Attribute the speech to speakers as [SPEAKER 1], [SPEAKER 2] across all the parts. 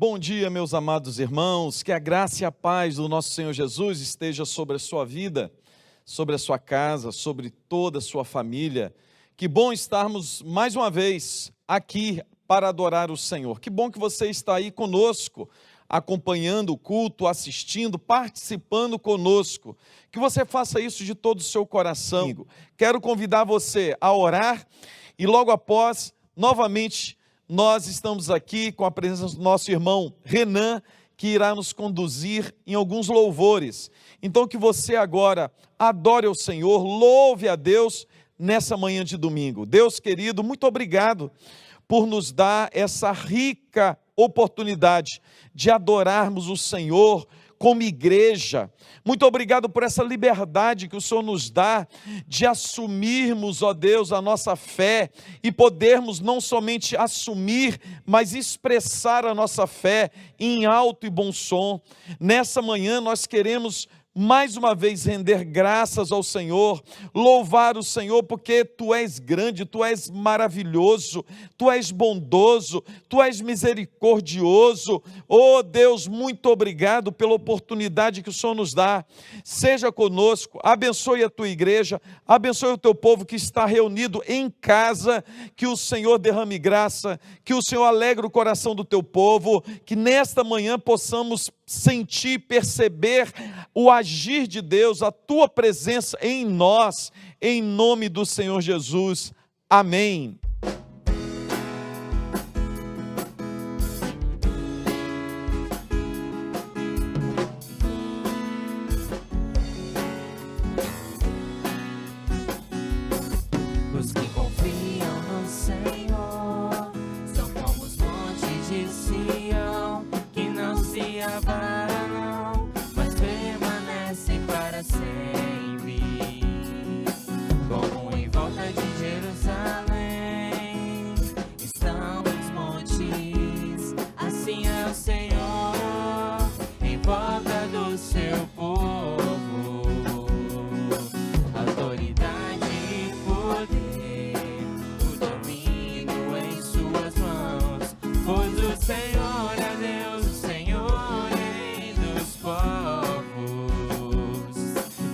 [SPEAKER 1] Bom dia, meus amados irmãos, que a graça e a paz do nosso Senhor Jesus esteja sobre a sua vida, sobre a sua casa, sobre toda a sua família. Que bom estarmos mais uma vez aqui para adorar o Senhor. Que bom que você está aí conosco, acompanhando o culto, assistindo, participando conosco. Que você faça isso de todo o seu coração. Quero convidar você a orar e logo após, novamente, nós estamos aqui com a presença do nosso irmão Renan, que irá nos conduzir em alguns louvores. Então que você agora adore ao Senhor, louve a Deus nessa manhã de domingo. Deus querido, muito obrigado por nos dar essa rica oportunidade de adorarmos o Senhor como igreja. Muito obrigado por essa liberdade que o Senhor nos dá de assumirmos, ó Deus, a nossa fé e podermos não somente assumir, mas expressar a nossa fé em alto e bom som. Nessa manhã nós queremos mais uma vez render graças ao Senhor, louvar o Senhor porque Tu és grande, Tu és maravilhoso, Tu és bondoso, Tu és misericordioso. Oh Deus, muito obrigado pela oportunidade que o Senhor nos dá. Seja conosco, abençoe a Tua igreja, abençoe o Teu povo que está reunido em casa, que o Senhor derrame graça, que o Senhor alegre o coração do Teu povo, que nesta manhã possamos sentir, perceber o agir de Deus, a Tua presença em nós, em nome do Senhor Jesus. Amém.
[SPEAKER 2] Os que confiam no Senhor são como os montes de Sião, que não se abalam, mas permanecem para sempre. Como em volta de Jerusalém estão os montes, assim é o Senhor em volta do seu povo. Autoridade e poder, o domínio em suas mãos, pois o Senhor é Deus, o Senhor é Rei dos povos.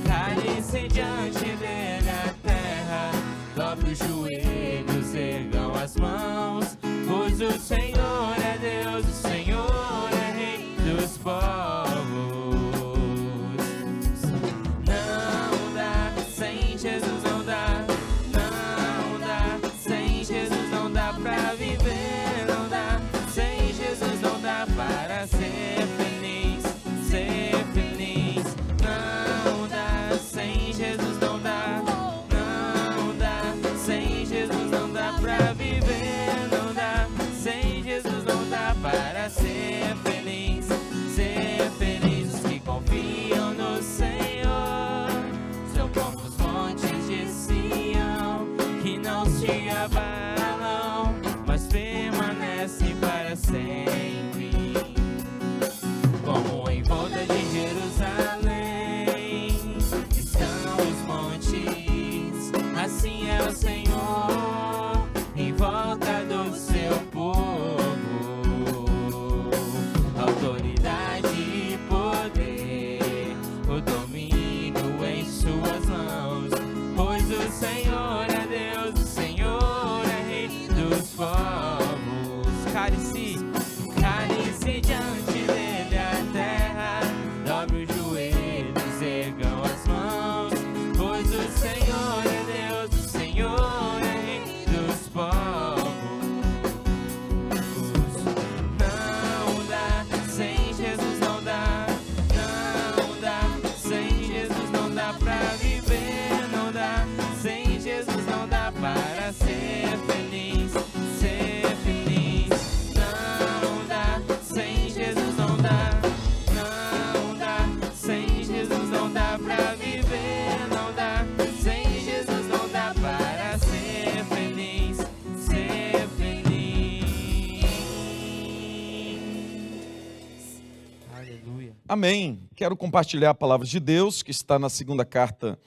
[SPEAKER 2] Cale-se diante dele a terra, dobre os joelhos, ergam as mãos, pois o Senhor é Deus, o Senhor é Rei dos povos. Não dá, sem Jesus não dá, não dá, sem Jesus não dá pra viver, não dá, sem Jesus não dá para ser feliz, ser feliz. Não dá, sem Jesus não dá, não dá, sem Jesus não dá pra viver, não dá, sem Jesus não dá para ser feliz, ser feliz. Os que confiam no Senhor são como os montes de Sião, que não se abalam, mas permanecem para sempre. Como em volta de Jerusalém estão os montes, assim é o Senhor em volta do seu povo. Autoridade e poder, o domínio em suas mãos, pois o Senhor é Deus, o Senhor é Rei dos povos. Cale-se, cale-se diante dele a terra, dobre os joelhos, ergam as mãos, pois o Senhor é Deus, o Senhor é Rei dos povos. Não dá, sem Jesus não dá, não dá, sem Jesus não dá pra viver, não dá, sem Jesus não dá para ser feliz, ser feliz. Não dá, sem Jesus não dá, não dá, sem Jesus não dá pra viver, não dá, sem Jesus não dá para ser feliz, ser feliz. Aleluia.
[SPEAKER 1] Amém. Quero compartilhar a palavra de Deus, que está na segunda carta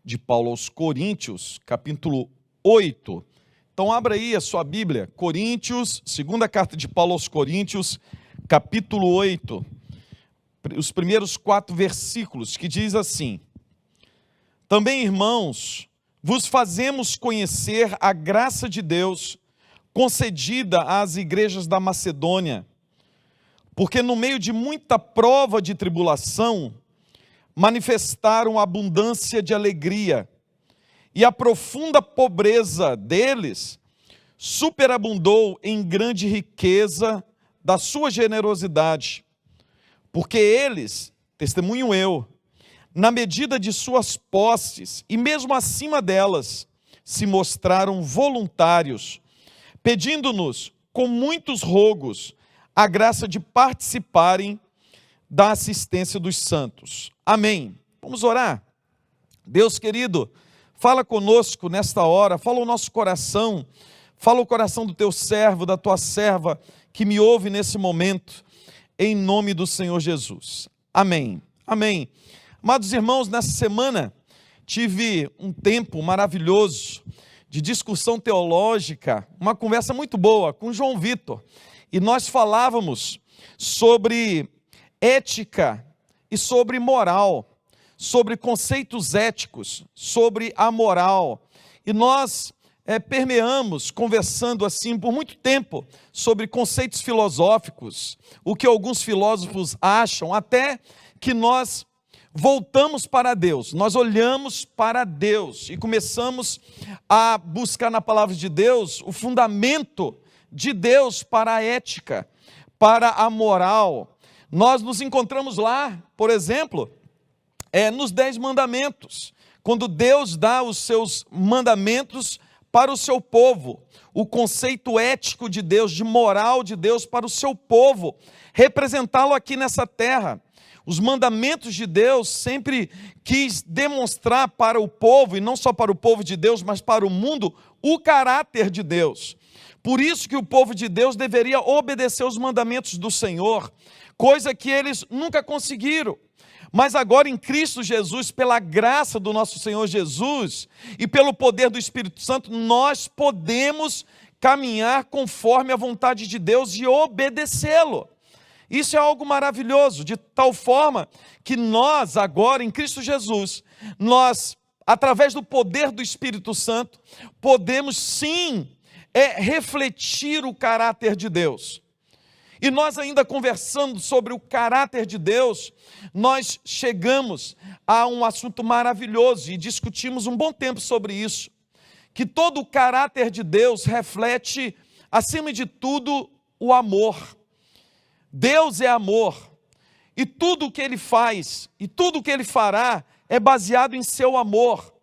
[SPEAKER 1] de Paulo aos Coríntios, capítulo 8. Então abra aí a sua Bíblia, Coríntios, segunda carta de Paulo aos Coríntios, capítulo 8, os primeiros 4 versículos, que diz assim: Também, irmãos, vos fazemos conhecer a graça de Deus concedida às igrejas da Macedônia, porque no meio de muita prova de tribulação, manifestaram abundância de alegria, e a profunda pobreza deles superabundou em grande riqueza da sua generosidade, porque eles, testemunho eu, na medida de suas posses e mesmo acima delas, se mostraram voluntários, pedindo-nos com muitos rogos a graça de participarem da assistência dos santos. Amém. Vamos orar? Deus querido, fala conosco nesta hora, fala o nosso coração, fala o coração do teu servo, da tua serva, que me ouve nesse momento, em nome do Senhor Jesus. Amém. Amém. Amados irmãos, nessa semana tive um tempo maravilhoso de discussão teológica, uma conversa muito boa com João Vitor, e nós falávamos sobre ética e sobre moral, sobre conceitos éticos, sobre a moral, e nós permeamos, conversando assim por muito tempo, sobre conceitos filosóficos, o que alguns filósofos acham, até que nós voltamos para Deus, nós olhamos para Deus e começamos a buscar na palavra de Deus o fundamento de Deus para a ética, para a moral. Nós nos encontramos lá, por exemplo, nos 10 mandamentos, quando Deus dá os seus mandamentos para o seu povo, o conceito ético de Deus, de moral de Deus para o seu povo, representá-lo aqui nessa terra. Os mandamentos de Deus sempre quis demonstrar para o povo, e não só para o povo de Deus, mas para o mundo, o caráter de Deus. Por isso que o povo de Deus deveria obedecer os mandamentos do Senhor, coisa que eles nunca conseguiram. Mas agora em Cristo Jesus, pela graça do nosso Senhor Jesus e pelo poder do Espírito Santo, nós podemos caminhar conforme a vontade de Deus e obedecê-lo. Isso é algo maravilhoso, de tal forma que nós agora em Cristo Jesus, nós, através do poder do Espírito Santo, podemos sim refletir o caráter de Deus. E nós ainda conversando sobre o caráter de Deus, nós chegamos a um assunto maravilhoso e discutimos um bom tempo sobre isso, que todo o caráter de Deus reflete, acima de tudo, o amor. Deus é amor, e tudo o que Ele faz, e tudo o que Ele fará, é baseado em seu amor.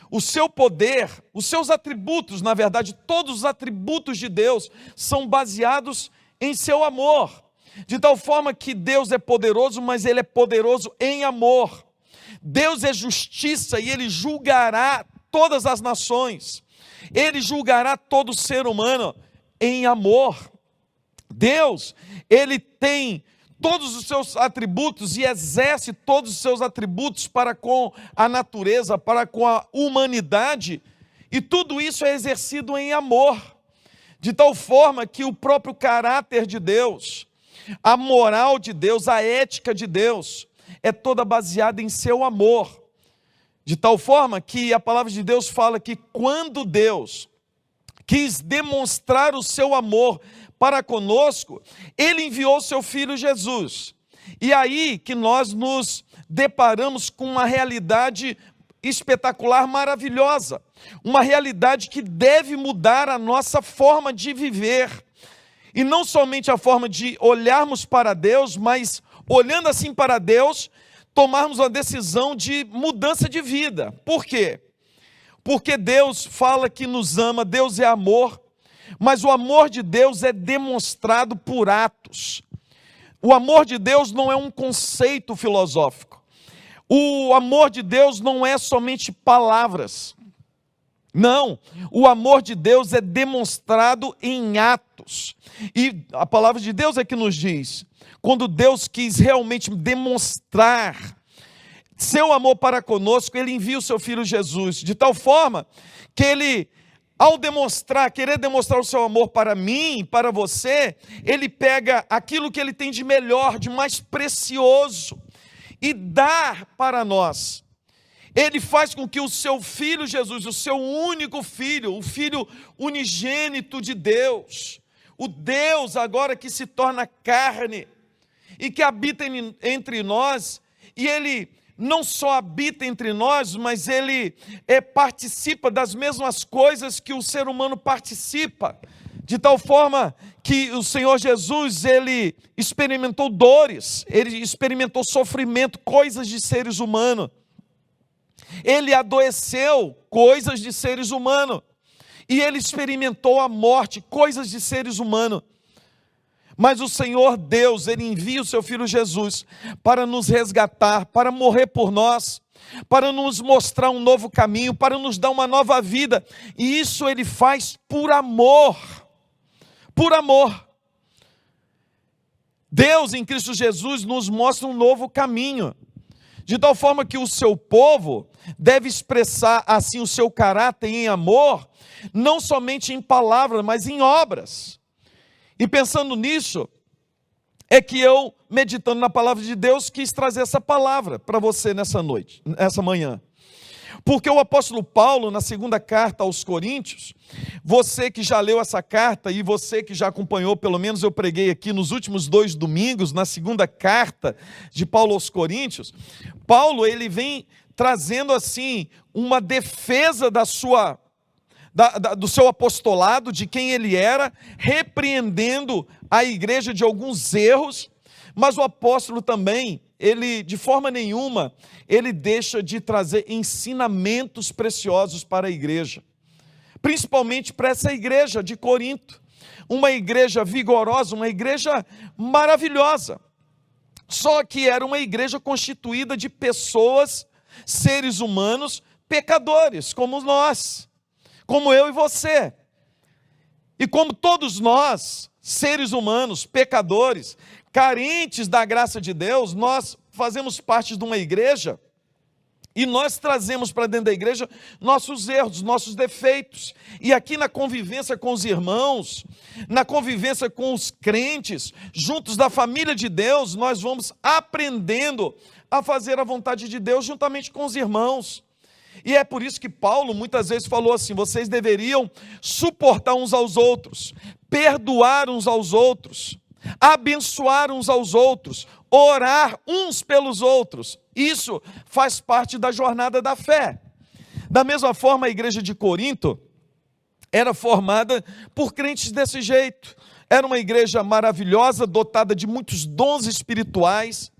[SPEAKER 1] O seu poder, os seus atributos, na verdade, todos os atributos de Deus são baseados em seu amor, de tal forma que Deus é poderoso, mas Ele é poderoso em amor. Deus é justiça e Ele julgará todas as nações, Ele julgará todo ser humano em amor. Deus, Ele tem todos os seus atributos e exerce todos os seus atributos para com a natureza, para com a humanidade, e tudo isso é exercido em amor. De tal forma que o próprio caráter de Deus, a moral de Deus, a ética de Deus, é toda baseada em seu amor. De tal forma que a palavra de Deus fala que quando Deus quis demonstrar o seu amor para conosco, Ele enviou seu Filho Jesus. E aí que nós nos deparamos com uma realidade espetacular, maravilhosa, uma realidade que deve mudar a nossa forma de viver, e não somente a forma de olharmos para Deus, mas olhando assim para Deus, tomarmos uma decisão de mudança de vida. Por quê? Porque Deus fala que nos ama, Deus é amor, mas o amor de Deus é demonstrado por atos. O amor de Deus não é um conceito filosófico. O amor de Deus não é somente palavras. Não, o amor de Deus é demonstrado em atos. E a palavra de Deus é que nos diz, quando Deus quis realmente demonstrar seu amor para conosco, Ele envia o seu Filho Jesus, de tal forma que Ele ao querer demonstrar o seu amor para mim, para você, ele pega aquilo que ele tem de melhor, de mais precioso, e dá para nós. Ele faz com que o seu Filho Jesus, o seu único Filho, o Filho unigênito de Deus, o Deus agora que se torna carne e que habita entre nós, e Ele não só habita entre nós, mas Ele participa das mesmas coisas que o ser humano participa, de tal forma que o Senhor Jesus, Ele experimentou dores, Ele experimentou sofrimento, coisas de seres humanos. Ele adoeceu, coisas de seres humanos. E Ele experimentou a morte, coisas de seres humanos. Mas o Senhor Deus, Ele envia o seu Filho Jesus para nos resgatar, para morrer por nós, para nos mostrar um novo caminho, para nos dar uma nova vida. E isso Ele faz por amor. Por amor. Deus em Cristo Jesus nos mostra um novo caminho. De tal forma que o seu povo deve expressar assim o seu caráter em amor, não somente em palavras, mas em obras. E pensando nisso, é que eu, meditando na palavra de Deus, quis trazer essa palavra para você nessa manhã. Porque o apóstolo Paulo, na segunda carta aos Coríntios, você que já leu essa carta e você que já acompanhou, pelo menos eu preguei aqui nos últimos 2 domingos, na segunda carta de Paulo aos Coríntios, Paulo ele vem trazendo assim uma defesa do seu apostolado, de quem ele era, repreendendo a igreja de alguns erros, mas o apóstolo também, ele de forma nenhuma, ele deixa de trazer ensinamentos preciosos para a igreja, principalmente para essa igreja de Corinto, uma igreja vigorosa, uma igreja maravilhosa, só que era uma igreja constituída de pessoas, seres humanos, pecadores, como nós, como eu e você, e como todos nós, seres humanos, pecadores, carentes da graça de Deus, nós fazemos parte de uma igreja e nós trazemos para dentro da igreja nossos erros, nossos defeitos. E aqui na convivência com os irmãos, na convivência com os crentes, juntos da família de Deus, nós vamos aprendendo a fazer a vontade de Deus juntamente com os irmãos. E é por isso que Paulo muitas vezes falou assim: vocês deveriam suportar uns aos outros, perdoar uns aos outros, abençoar uns aos outros, orar uns pelos outros. Isso faz parte da jornada da fé. Da mesma forma, a igreja de Corinto era formada por crentes desse jeito. Era uma igreja maravilhosa, dotada de muitos dons espirituais.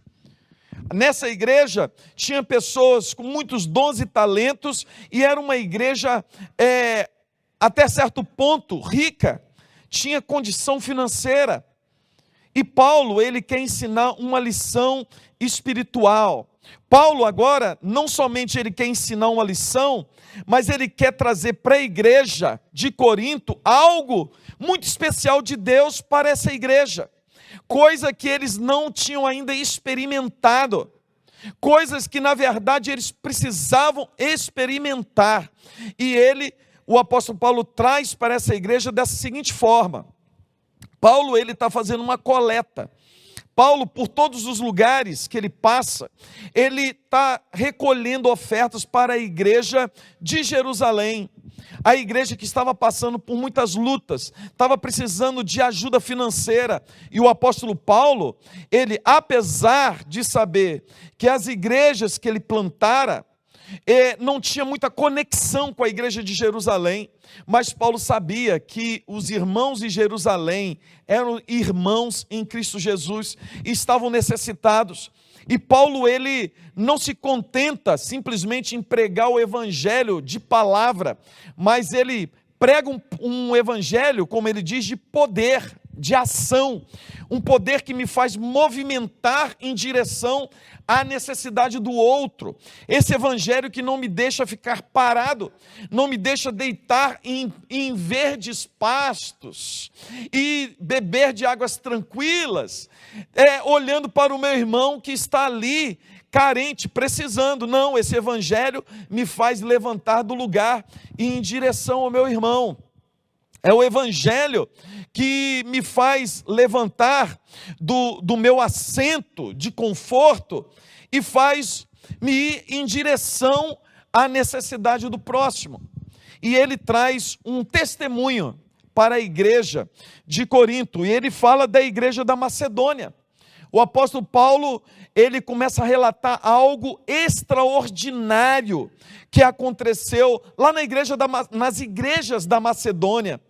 [SPEAKER 1] Nessa igreja tinha pessoas com muitos dons e talentos, e era uma igreja até certo ponto rica, tinha condição financeira. E Paulo, ele quer ensinar uma lição espiritual. Paulo agora, não somente ele quer ensinar uma lição, mas ele quer trazer para a igreja de Corinto algo muito especial de Deus para essa igreja. Coisa que eles não tinham ainda experimentado. Coisas que na verdade eles precisavam experimentar. E o apóstolo Paulo traz para essa igreja dessa seguinte forma. Paulo, ele está fazendo uma coleta. Paulo, por todos os lugares que ele passa, ele está recolhendo ofertas para a igreja de Jerusalém. A igreja que estava passando por muitas lutas, estava precisando de ajuda financeira. E o apóstolo Paulo, ele, apesar de saber que as igrejas que ele plantara, não tinha muita conexão com a igreja de Jerusalém, mas Paulo sabia que os irmãos de Jerusalém eram irmãos em Cristo Jesus e estavam necessitados. E Paulo, ele não se contenta simplesmente em pregar o evangelho de palavra, mas ele prega um evangelho, como ele diz, de poder, de ação. um poder que me faz movimentar em direção à necessidade do outro. Esse evangelho que não me deixa ficar parado, não me deixa deitar em verdes pastos e beber de águas tranquilas, olhando para o meu irmão que está ali, carente, precisando. Não, esse evangelho me faz levantar do lugar e ir em direção ao meu irmão. É o evangelho que me faz levantar do meu assento de conforto e faz me ir em direção à necessidade do próximo. E ele traz um testemunho para a igreja de Corinto, e ele fala da igreja da Macedônia. O apóstolo Paulo, ele começa a relatar algo extraordinário que aconteceu lá nas igrejas da Macedônia,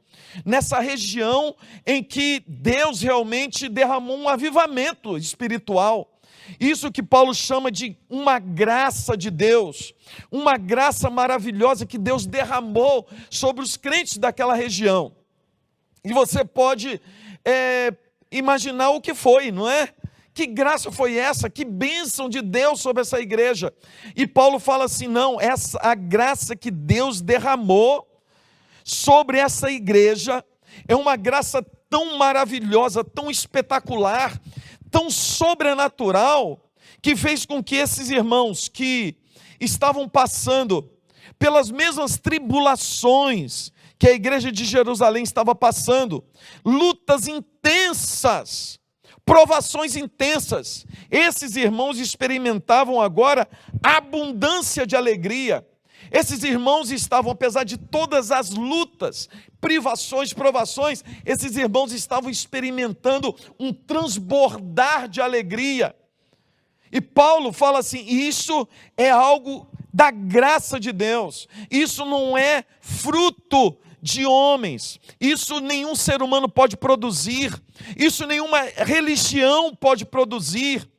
[SPEAKER 1] nessa região em que Deus realmente derramou um avivamento espiritual. Isso que Paulo chama de uma graça de Deus, uma graça maravilhosa que Deus derramou sobre os crentes daquela região. E você pode imaginar o que foi, não é? Que graça foi essa? Que bênção de Deus sobre essa igreja. E Paulo fala assim, não, a graça que Deus derramou sobre essa igreja é uma graça tão maravilhosa, tão espetacular, tão sobrenatural, que fez com que esses irmãos que estavam passando pelas mesmas tribulações que a igreja de Jerusalém estava passando, lutas intensas, provações intensas, esses irmãos experimentavam agora abundância de alegria. Esses irmãos estavam, apesar de todas as lutas, privações, provações, esses irmãos estavam experimentando um transbordar de alegria. E Paulo fala assim, isso é algo da graça de Deus, isso não é fruto de homens, isso nenhum ser humano pode produzir, isso nenhuma religião pode produzir.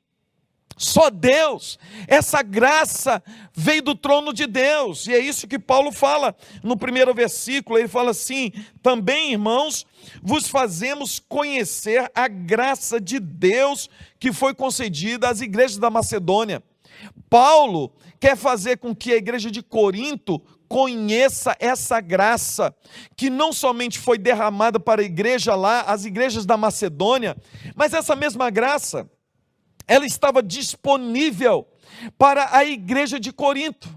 [SPEAKER 1] Só Deus, essa graça veio do trono de Deus, e é isso que Paulo fala no primeiro versículo. Ele fala assim, também irmãos, vos fazemos conhecer a graça de Deus que foi concedida às igrejas da Macedônia. Paulo quer fazer com que a igreja de Corinto conheça essa graça, que não somente foi derramada para a igreja lá, as igrejas da Macedônia, mas essa mesma graça, ela estava disponível para a igreja de Corinto,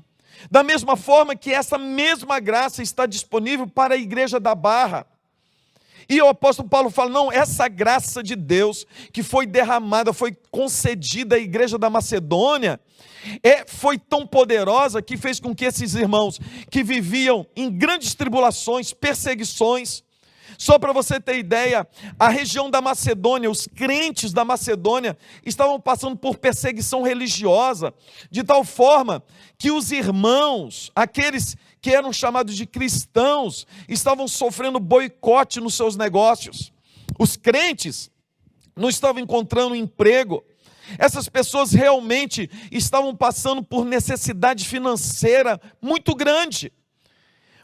[SPEAKER 1] da mesma forma que essa mesma graça está disponível para a igreja da Barra. E o apóstolo Paulo fala, não, essa graça de Deus que foi derramada, foi concedida à igreja da Macedônia, foi tão poderosa que fez com que esses irmãos que viviam em grandes tribulações, perseguições, só para você ter ideia, a região da Macedônia, os crentes da Macedônia estavam passando por perseguição religiosa, de tal forma que os irmãos, aqueles que eram chamados de cristãos, estavam sofrendo boicote nos seus negócios. Os crentes não estavam encontrando emprego. Essas pessoas realmente estavam passando por necessidade financeira muito grande.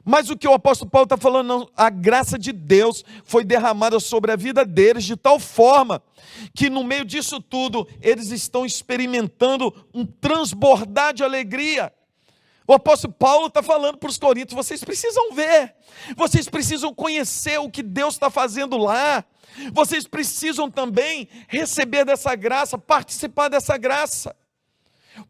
[SPEAKER 1] Mas o que o apóstolo Paulo está falando, não, a graça de Deus foi derramada sobre a vida deles de tal forma que no meio disso tudo eles estão experimentando um transbordar de alegria. O apóstolo Paulo está falando para os coríntios, vocês precisam ver, vocês precisam conhecer o que Deus está fazendo lá, vocês precisam também receber dessa graça, participar dessa graça.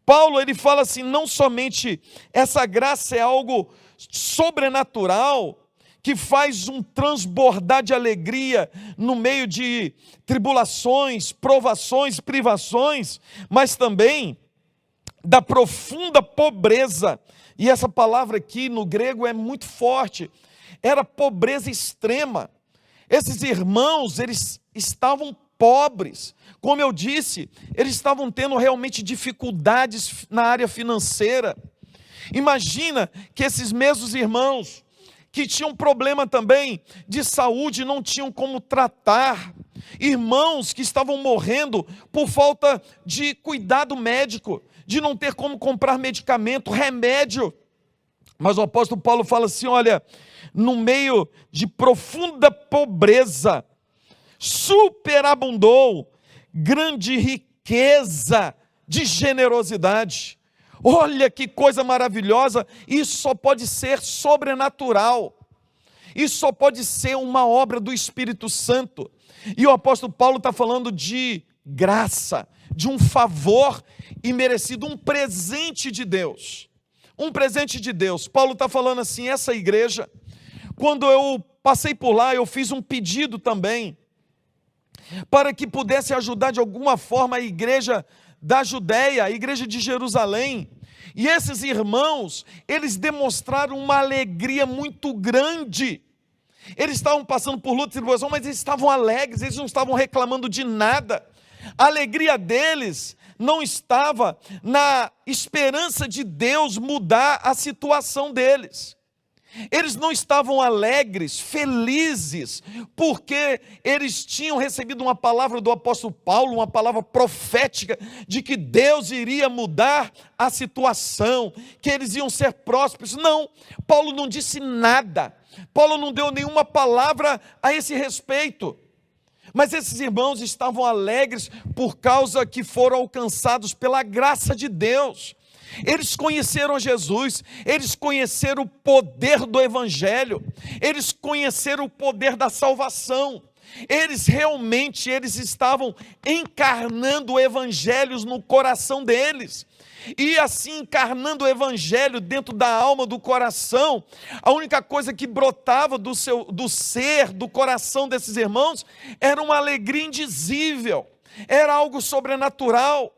[SPEAKER 1] Paulo, ele fala assim, não somente essa graça é algo sobrenatural, que faz um transbordar de alegria no meio de tribulações, provações, privações, mas também da profunda pobreza. E essa palavra aqui no grego é muito forte, era pobreza extrema. Esses irmãos, eles estavam pobres, como eu disse, eles estavam tendo realmente dificuldades na área financeira. Imagina que esses mesmos irmãos, que tinham problema também de saúde, não tinham como tratar, irmãos que estavam morrendo por falta de cuidado médico, de não ter como comprar medicamento, remédio. Mas o apóstolo Paulo fala assim, olha, no meio de profunda pobreza, superabundou, grande riqueza de generosidade. Olha que coisa maravilhosa, isso só pode ser sobrenatural, isso só pode ser uma obra do Espírito Santo. E o apóstolo Paulo está falando de graça, de um favor imerecido, um presente de Deus. Um presente de Deus. Paulo está falando assim, essa igreja, quando eu passei por lá, eu fiz um pedido também, para que pudesse ajudar de alguma forma a igreja da Judéia, a igreja de Jerusalém. E esses irmãos, eles demonstraram uma alegria muito grande. Eles estavam passando por luta e tribulação, mas eles estavam alegres, eles não estavam reclamando de nada. A alegria deles não estava na esperança de Deus mudar a situação deles. Eles não estavam alegres, felizes, porque eles tinham recebido uma palavra do apóstolo Paulo, uma palavra profética, de que Deus iria mudar a situação, que eles iam ser prósperos. Não, Paulo não disse nada, Paulo não deu nenhuma palavra a esse respeito. Mas esses irmãos estavam alegres por causa que foram alcançados pela graça de Deus. Eles conheceram Jesus, eles conheceram o poder do Evangelho, eles conheceram o poder da salvação. Eles estavam encarnando o Evangelho no coração deles. E assim, encarnando o Evangelho dentro da alma, do coração, a única coisa que brotava do coração desses irmãos, era uma alegria indizível, era algo sobrenatural.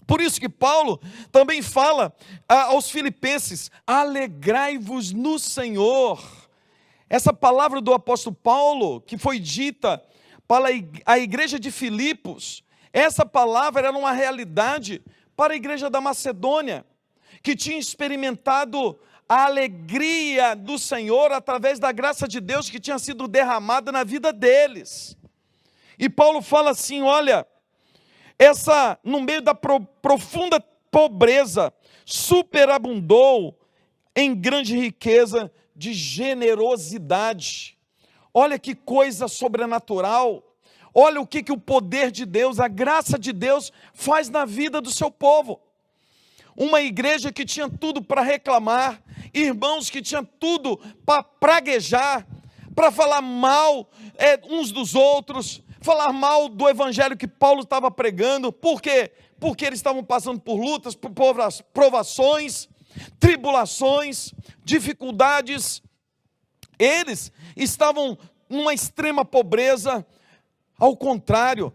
[SPEAKER 1] Por isso que Paulo também fala aos filipenses, alegrai-vos no Senhor. Essa palavra do apóstolo Paulo, que foi dita para a igreja de Filipos, essa palavra era uma realidade para a igreja da Macedônia, que tinha experimentado a alegria do Senhor através da graça de Deus que tinha sido derramada na vida deles. E Paulo fala assim, olha, no meio da profunda pobreza, superabundou em grande riqueza de generosidade. Olha que coisa sobrenatural. Olha o que o poder de Deus, a graça de Deus faz na vida do seu povo. Uma igreja que tinha tudo para reclamar, irmãos que tinham tudo para praguejar, para falar mal uns dos outros, falar mal do evangelho que Paulo estava pregando. Por quê? Porque eles estavam passando por lutas, por provações, tribulações, dificuldades. Eles estavam numa extrema pobreza. Ao contrário,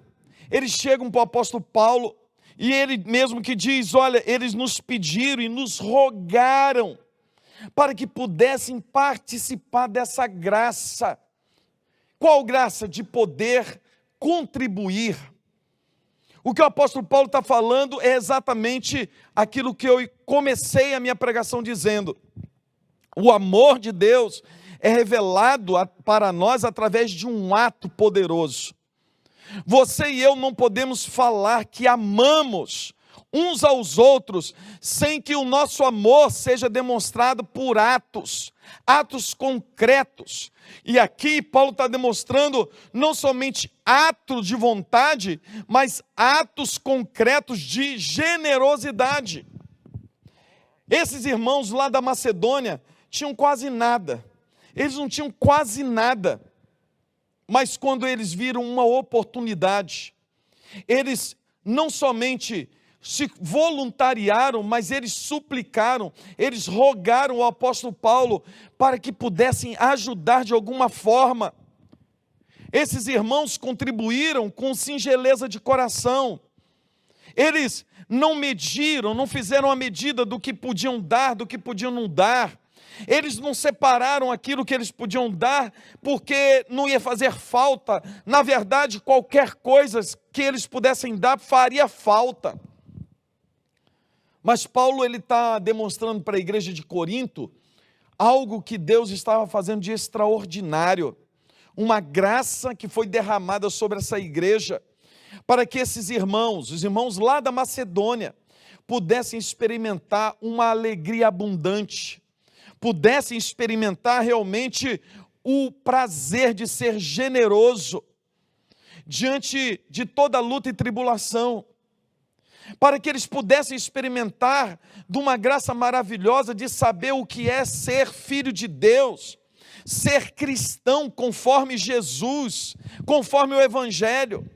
[SPEAKER 1] eles chegam para o apóstolo Paulo, e ele mesmo que diz, olha, eles nos pediram e nos rogaram, para que pudessem participar dessa graça. Qual graça? De poder contribuir. O que o apóstolo Paulo está falando é exatamente aquilo que eu comecei a minha pregação dizendo. O amor de Deus é revelado para nós através de um ato poderoso. Você e eu não podemos falar que amamos uns aos outros sem que o nosso amor seja demonstrado por atos concretos. E aqui Paulo está demonstrando não somente atos de vontade, mas atos concretos de generosidade. Esses irmãos lá da Macedônia tinham quase nada, eles não tinham quase nada. Mas quando eles viram uma oportunidade, eles não somente se voluntariaram, mas eles suplicaram, eles rogaram ao apóstolo Paulo para que pudessem ajudar de alguma forma. Esses irmãos contribuíram com singeleza de coração. Eles não mediram, não fizeram a medida do que podiam dar, do que podiam não dar. Eles não separaram aquilo que eles podiam dar, porque não ia fazer falta. Na verdade, qualquer coisa que eles pudessem dar faria falta. Mas Paulo está demonstrando para a igreja de Corinto algo que Deus estava fazendo de extraordinário. Uma graça que foi derramada sobre essa igreja, para que esses irmãos, os irmãos lá da Macedônia, pudessem experimentar uma alegria abundante, pudessem experimentar realmente o prazer de ser generoso. diante de toda luta e tribulação, para que eles pudessem experimentar de uma graça maravilhosa de saber o que é ser filho de Deus, ser cristão conforme Jesus, conforme o Evangelho,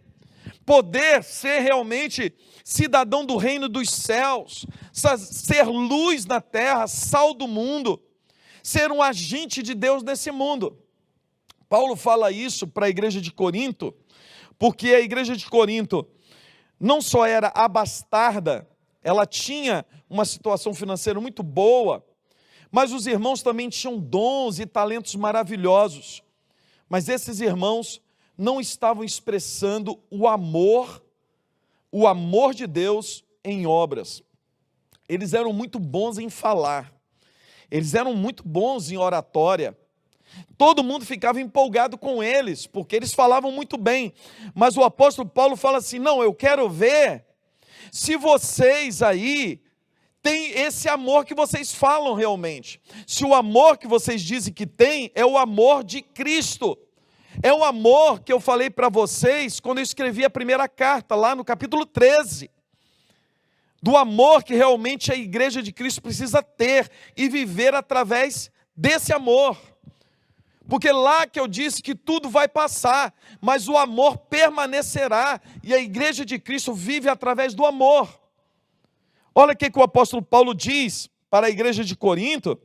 [SPEAKER 1] poder ser realmente cidadão do reino dos céus, ser luz na terra, sal do mundo, ser um agente de Deus nesse mundo. Paulo fala isso para a igreja de Corinto, porque a igreja de Corinto não só era abastarda, ela tinha uma situação financeira muito boa, mas os irmãos também tinham dons e talentos maravilhosos. Mas esses irmãos não estavam expressando o amor de Deus em obras. Eles eram muito bons em falar, eles eram muito bons em oratória, todo mundo ficava empolgado com eles, porque eles falavam muito bem, mas o apóstolo Paulo fala assim, não, eu quero ver se vocês aí têm esse amor que vocês falam realmente, se o amor que vocês dizem que tem é o amor de Cristo, é o amor que eu falei para vocês quando eu escrevi a primeira carta, lá no capítulo 13, do amor que realmente a igreja de Cristo precisa ter e viver através desse amor. Porque lá que eu disse que tudo vai passar, mas o amor permanecerá, e a igreja de Cristo vive através do amor. Olha o que o apóstolo Paulo diz para a igreja de Corinto,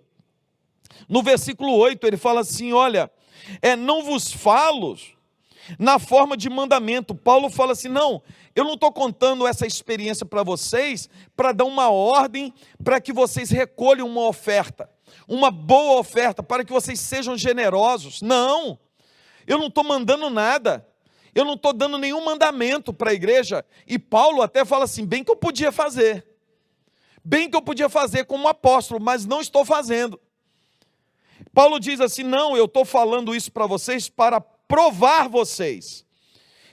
[SPEAKER 1] no versículo 8, ele fala assim, olha, não vos falo na forma de mandamento. Paulo fala assim, não, eu não estou contando essa experiência para vocês, para dar uma ordem, para que vocês recolham uma oferta, uma boa oferta, para que vocês sejam generosos. Não, eu não estou mandando nada, eu não estou dando nenhum mandamento para a igreja. E Paulo até fala assim, bem que eu podia fazer como apóstolo, mas não estou fazendo. Paulo diz assim, não, eu estou falando isso para vocês para provar vocês.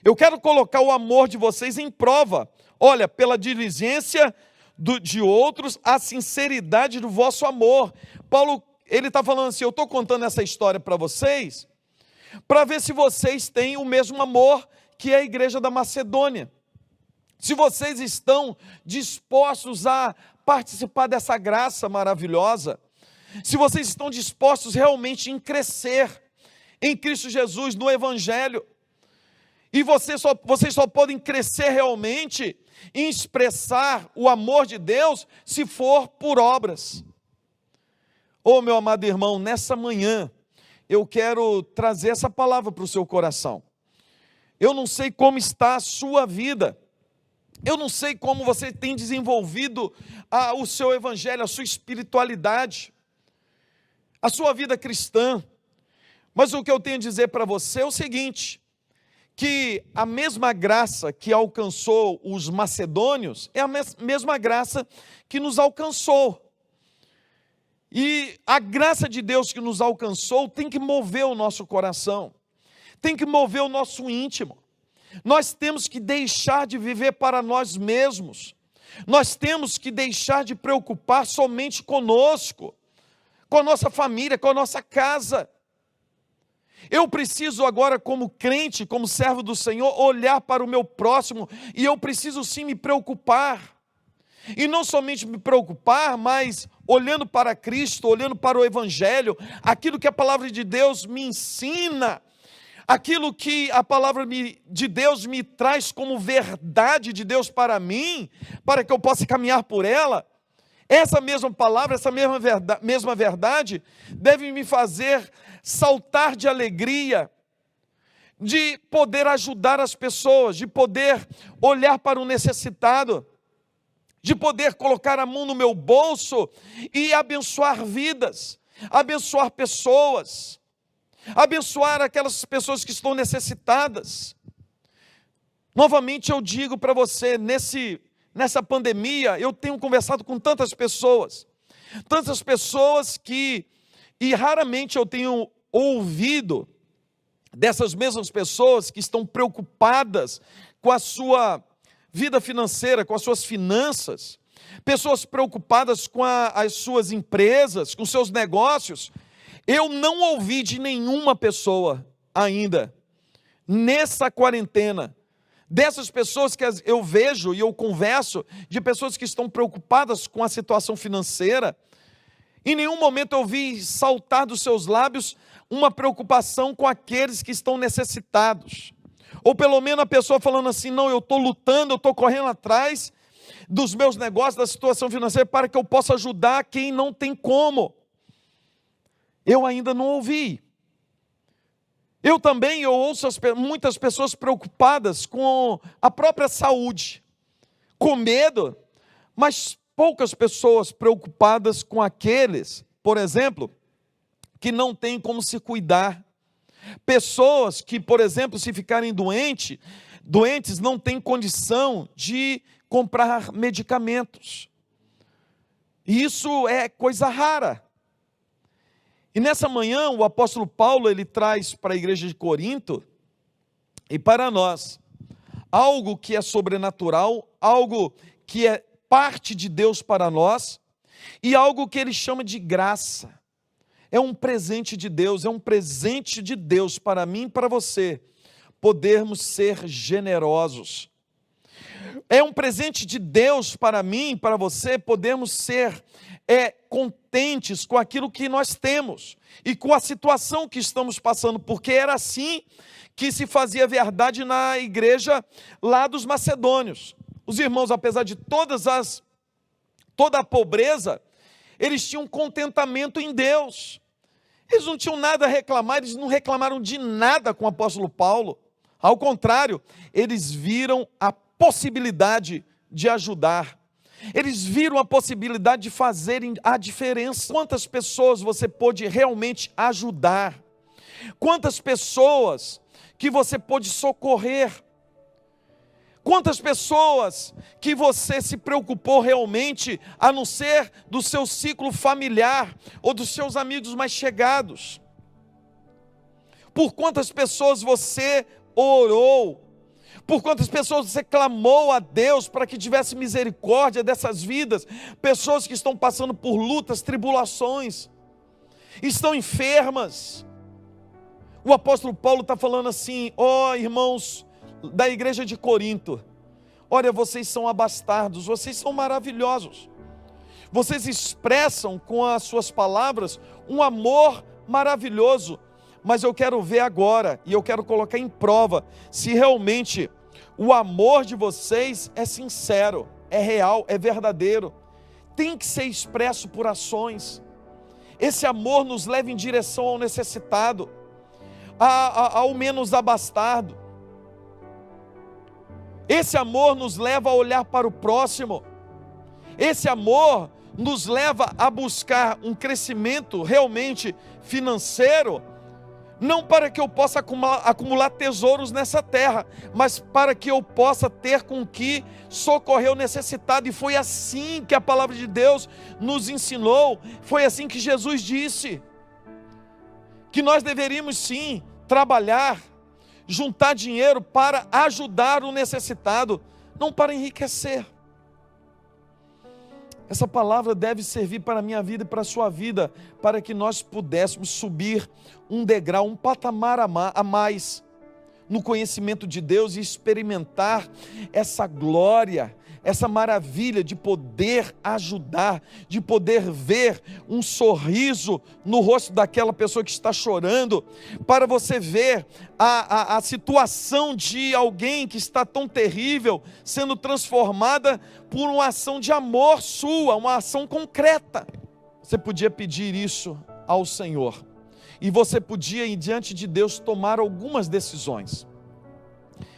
[SPEAKER 1] Eu quero colocar o amor de vocês em prova. Olha, pela diligência de outros, a sinceridade do vosso amor. Paulo, ele está falando assim, eu estou contando essa história para vocês, para ver se vocês têm o mesmo amor que a igreja da Macedônia. Se vocês estão dispostos a participar dessa graça maravilhosa, se vocês estão dispostos realmente em crescer em Cristo Jesus, no Evangelho, e vocês só podem crescer realmente em expressar o amor de Deus se for por obras. Oh, meu amado irmão, nessa manhã eu quero trazer essa palavra para o seu coração. Eu não sei como está a sua vida, eu não sei como você tem desenvolvido o seu evangelho, a sua espiritualidade, a sua vida cristã, mas o que eu tenho a dizer para você é o seguinte, que a mesma graça que alcançou os macedônios é a mesma graça que nos alcançou. E a graça de Deus que nos alcançou tem que mover o nosso coração, tem que mover o nosso íntimo. Nós temos que deixar de viver para nós mesmos, nós temos que deixar de preocupar somente conosco, com a nossa família, com a nossa casa. Eu preciso agora, como crente, como servo do Senhor, olhar para o meu próximo, e eu preciso sim me preocupar. E não somente me preocupar, mas olhando para Cristo, olhando para o Evangelho, aquilo que a palavra de Deus me ensina, aquilo que a palavra de Deus me traz como verdade de Deus para mim, para que eu possa caminhar por ela. Essa mesma palavra, essa mesma verdade, deve me fazer saltar de alegria, de poder ajudar as pessoas, de poder olhar para o necessitado, de poder colocar a mão no meu bolso e abençoar vidas, abençoar pessoas, abençoar aquelas pessoas que estão necessitadas. Novamente eu digo para você, nessa pandemia, eu tenho conversado com tantas pessoas que, e raramente eu tenho ouvido dessas mesmas pessoas que estão preocupadas com a sua vida financeira, com as suas finanças, pessoas preocupadas com as suas empresas, com seus negócios. Eu não ouvi de nenhuma pessoa ainda nessa quarentena, dessas pessoas que eu vejo e eu converso, de pessoas que estão preocupadas com a situação financeira, em nenhum momento eu vi saltar dos seus lábios uma preocupação com aqueles que estão necessitados. Ou pelo menos a pessoa falando assim, não, eu estou lutando, eu estou correndo atrás dos meus negócios, da situação financeira, para que eu possa ajudar quem não tem como. Eu ainda não ouvi. Eu ouço muitas pessoas preocupadas com a própria saúde, com medo, mas poucas pessoas preocupadas com aqueles, por exemplo, que não têm como se cuidar. Pessoas que, por exemplo, se ficarem doentes, não têm condição de comprar medicamentos. Isso é coisa rara. E nessa manhã o apóstolo Paulo, ele traz para a igreja de Corinto e para nós algo que é sobrenatural, algo que é parte de Deus para nós e algo que ele chama de graça. É um presente de Deus, é um presente de Deus para mim e para você, podermos ser generosos. É um presente de Deus para mim e para você, podermos ser contentes com aquilo que nós temos e com a situação que estamos passando, porque era assim que se fazia verdade na igreja lá dos macedônios. Os irmãos, apesar de toda a pobreza, eles tinham contentamento em Deus. Eles não tinham nada a reclamar, eles não reclamaram de nada com o apóstolo Paulo. Ao contrário, eles viram a possibilidade de ajudar. Eles viram a possibilidade de fazerem a diferença. Quantas pessoas você pôde realmente ajudar? Quantas pessoas que você pôde socorrer? Quantas pessoas que você se preocupou realmente, a não ser do seu ciclo familiar ou dos seus amigos mais chegados? Por quantas pessoas você orou? Por quantas pessoas você clamou a Deus para que tivesse misericórdia dessas vidas? Pessoas que estão passando por lutas, tribulações, estão enfermas. O apóstolo Paulo está falando assim, irmãos da igreja de Corinto, olha, vocês são abastardos, vocês são maravilhosos. Vocês expressam com as suas palavras um amor maravilhoso, mas eu quero ver agora, e eu quero colocar em prova, se realmente o amor de vocês é sincero, é real, é verdadeiro. Tem que ser expresso por ações. Esse amor nos leva em direção ao necessitado, ao menos abastado. Esse amor nos leva a olhar para o próximo. Esse amor nos leva a buscar um crescimento realmente financeiro, não para que eu possa acumular tesouros nessa terra, mas para que eu possa ter com que socorrer o necessitado. E foi assim que a palavra de Deus nos ensinou, foi assim que Jesus disse, que nós deveríamos sim trabalhar, juntar dinheiro para ajudar o necessitado, não para enriquecer. Essa palavra deve servir para a minha vida e para a sua vida, para que nós pudéssemos subir um degrau, um patamar a mais no conhecimento de Deus e experimentar essa glória, essa maravilha de poder ajudar, de poder ver um sorriso no rosto daquela pessoa que está chorando, para você ver a situação de alguém que está tão terrível, sendo transformada por uma ação de amor sua, uma ação concreta. Você podia pedir isso ao Senhor, e você podia ir diante de Deus tomar algumas decisões.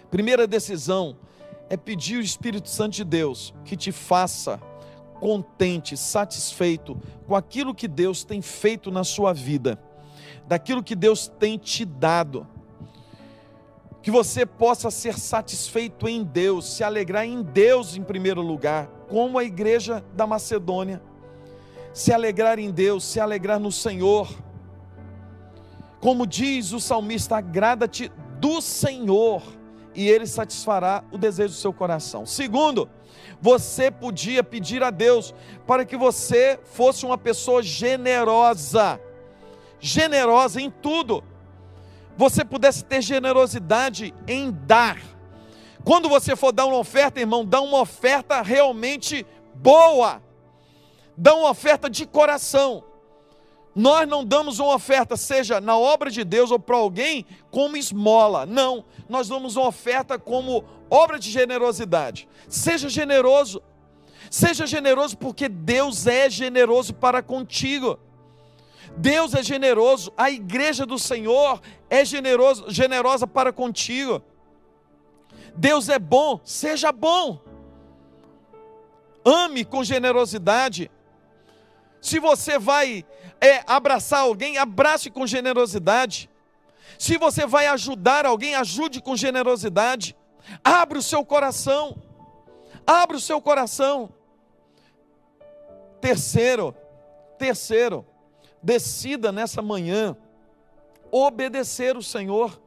[SPEAKER 1] Primeira decisão é pedir o Espírito Santo de Deus que te faça contente, satisfeito com aquilo que Deus tem feito na sua vida, daquilo que Deus tem te dado. Que você possa ser satisfeito em Deus, se alegrar em Deus em primeiro lugar, como a igreja da Macedônia. Se alegrar em Deus, se alegrar no Senhor. Como diz o salmista, agrada-te do Senhor, e Ele satisfará o desejo do seu coração. Segundo, você podia pedir a Deus para que você fosse uma pessoa generosa, generosa em tudo. você pudesse ter generosidade em dar. Quando você for dar uma oferta, irmão, dá uma oferta realmente boa. Dá uma oferta de coração. Nós não damos uma oferta, seja na obra de Deus ou para alguém, como esmola. Não, nós damos uma oferta como obra de generosidade. Seja generoso. Seja generoso porque Deus é generoso para contigo. Deus é generoso, a igreja do Senhor é generosa para contigo. Deus é bom, seja bom. Ame com generosidade. Se você vai abraçar alguém, abrace com generosidade. Se você vai ajudar alguém, ajude com generosidade. Abre o seu coração. Abre o seu coração. Terceiro, decida nessa manhã obedecer o Senhor.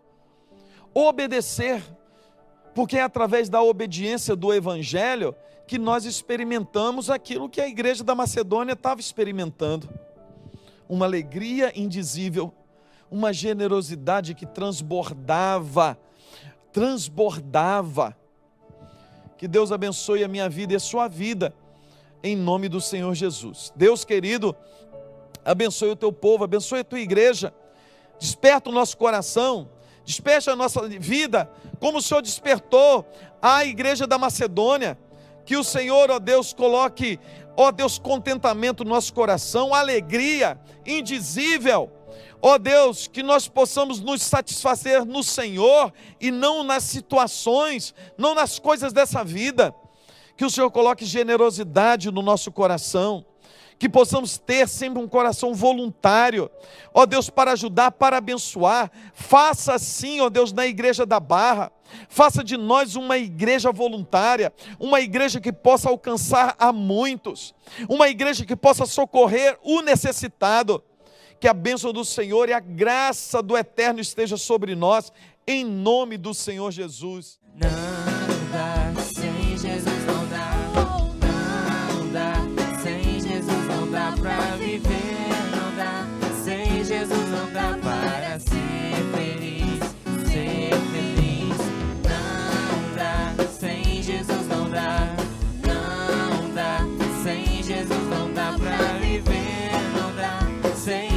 [SPEAKER 1] Obedecer, porque é através da obediência do Evangelho que nós experimentamos aquilo que a igreja da Macedônia estava experimentando. Uma alegria indizível, uma generosidade que transbordava. Que Deus abençoe a minha vida e a sua vida, em nome do Senhor Jesus. Deus querido, abençoe o teu povo, abençoe a tua igreja, desperta o nosso coração, desperta a nossa vida, como o Senhor despertou a igreja da Macedônia. Que o Senhor, ó Deus, coloque, ó Deus, contentamento no nosso coração, alegria indizível. Ó Deus, que nós possamos nos satisfazer no Senhor e não nas situações, não nas coisas dessa vida. Que o Senhor coloque generosidade no nosso coração, que possamos ter sempre um coração voluntário, ó Deus, para ajudar, para abençoar. Faça assim, ó Deus, na igreja da Barra, faça de nós uma igreja voluntária, uma igreja que possa alcançar a muitos, uma igreja que possa socorrer o necessitado. Que a bênção do Senhor e a graça do Eterno esteja sobre nós, em nome do Senhor Jesus.
[SPEAKER 2] Não dá, sem Jesus não dá. Não dá, sem Jesus não dá pra viver. Não dá, sem Jesus não dá para ser feliz, ser feliz. Não dá, sem Jesus não dá. Não dá, sem Jesus não dá pra viver. Não dá, sem